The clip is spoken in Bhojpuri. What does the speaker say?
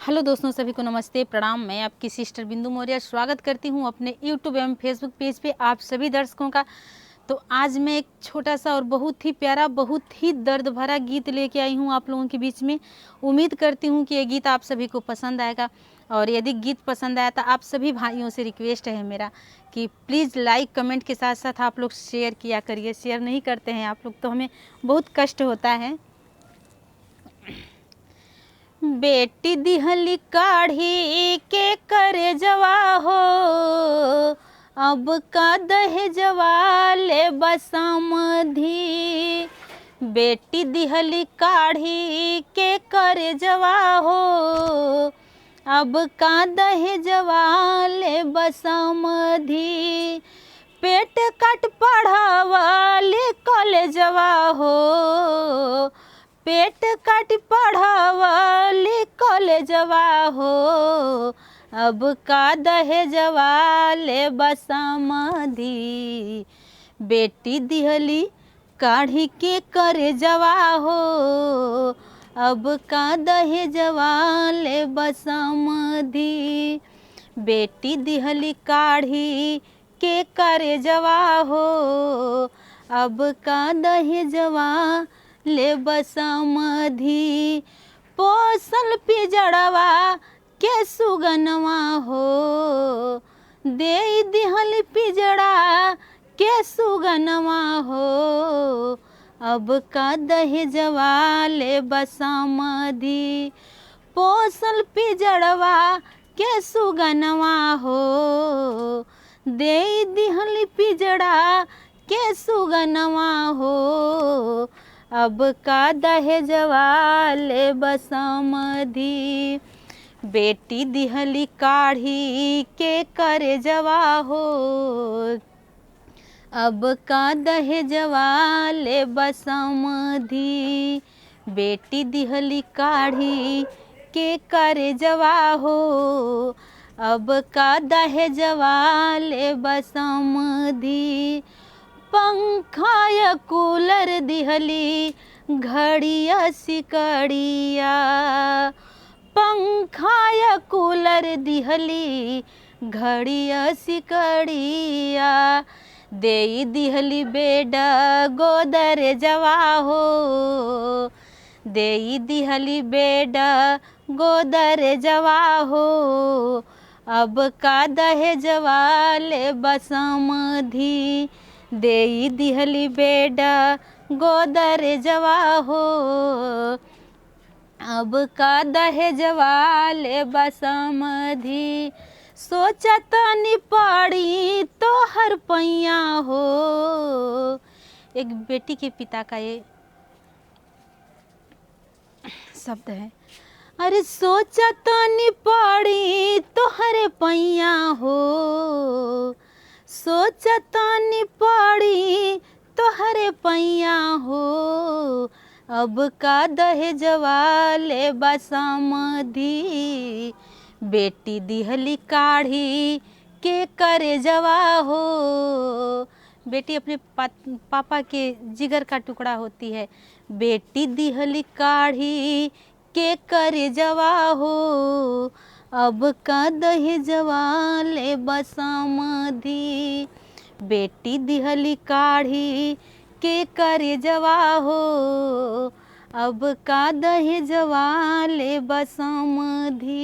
हेलो दोस्तों, सभी को नमस्ते प्रणाम। मैं आपकी सिस्टर बिंदु मौर्य स्वागत करती हूं अपने यूट्यूब एवं फेसबुक पेज पे आप सभी दर्शकों का। तो आज मैं एक छोटा सा और बहुत ही प्यारा, बहुत ही दर्द भरा गीत लेके आई हूं आप लोगों के बीच में। उम्मीद करती हूं कि ये गीत आप सभी को पसंद आएगा। और यदि गीत पसंद आया तो आप सभी भाइयों से रिक्वेस्ट है मेरा कि प्लीज़ लाइक कमेंट के साथ साथ आप लोग शेयर किया करिए। शेयर नहीं करते हैं आप लोग तो हमें बहुत कष्ट होता है। बेटी दिहली काढ़ी के करे जवा हो, अब का दहेजवा ले बसमधी। बेटी दिहली काढ़ी के करे जवा हो, अब का दहेजवा ले बसमधी। पेट काट पढ़ावाली कॉलेजवा हो, पेट काट पढ़ावाली कॉलेजवा हो, अब का दहेजवा ले बसमधी। बेटी दिहली काढ़ी के करे जवा हो, अब का दहेजवा ले बसमधी। बेटी दिहली काढ़ी के करे जवा हो, अब का दहेजवा ले बसमधी। पोसल पिजड़वा के सुगनवा हो, दे दिहल पिजड़ा के सुगनवा हो, अब का दहेजवा ले बसमधी। पोसल पिजड़वा के सुगनवा हो, दे दिहल पिजड़ा के सुगनवा हो, अब का दहेजवा ले बसमधी। बेटी दिहली काढ़ी के करे जवा हो, अब का दहेजवा ले बसमधी। बेटी दिहली काढ़ी के करे जवा हो, अब का दहेजवा ले बसमधी। पंखा या कूलर दिहली घड़िया सिकड़िया, पंखा या कूलर दिहली घड़िया सिकड़िया। दे दिहली बेडा गोदर जवा हो, दे दिहली बेडा गोदर जवा हो, अब का दहेजवा ले बसमधी। दे दिहली बेडा गोदर जवा हो, अब का दहेजवा ले बसमधी। सोचत नि पड़ी तो हर पैया हो। एक बेटी के पिता का ये शब्द है। अरे सोचत नि पड़ी तो हर पैया हो, सोचत नि पड़ी तो हरे पैया हो, अब का दहेजवा ले बसमधी। बेटी दिहली काढ़ी के करे जवा हो। बेटी अपने पापा के जिगर का टुकड़ा होती है। बेटी दिहली काढ़ी के करे जवा हो, अब का दहेजवा ले बसमधी। बेटी दिहली काढ़ी के करे जवा हो, अब का दहेजवा ले बसमधी।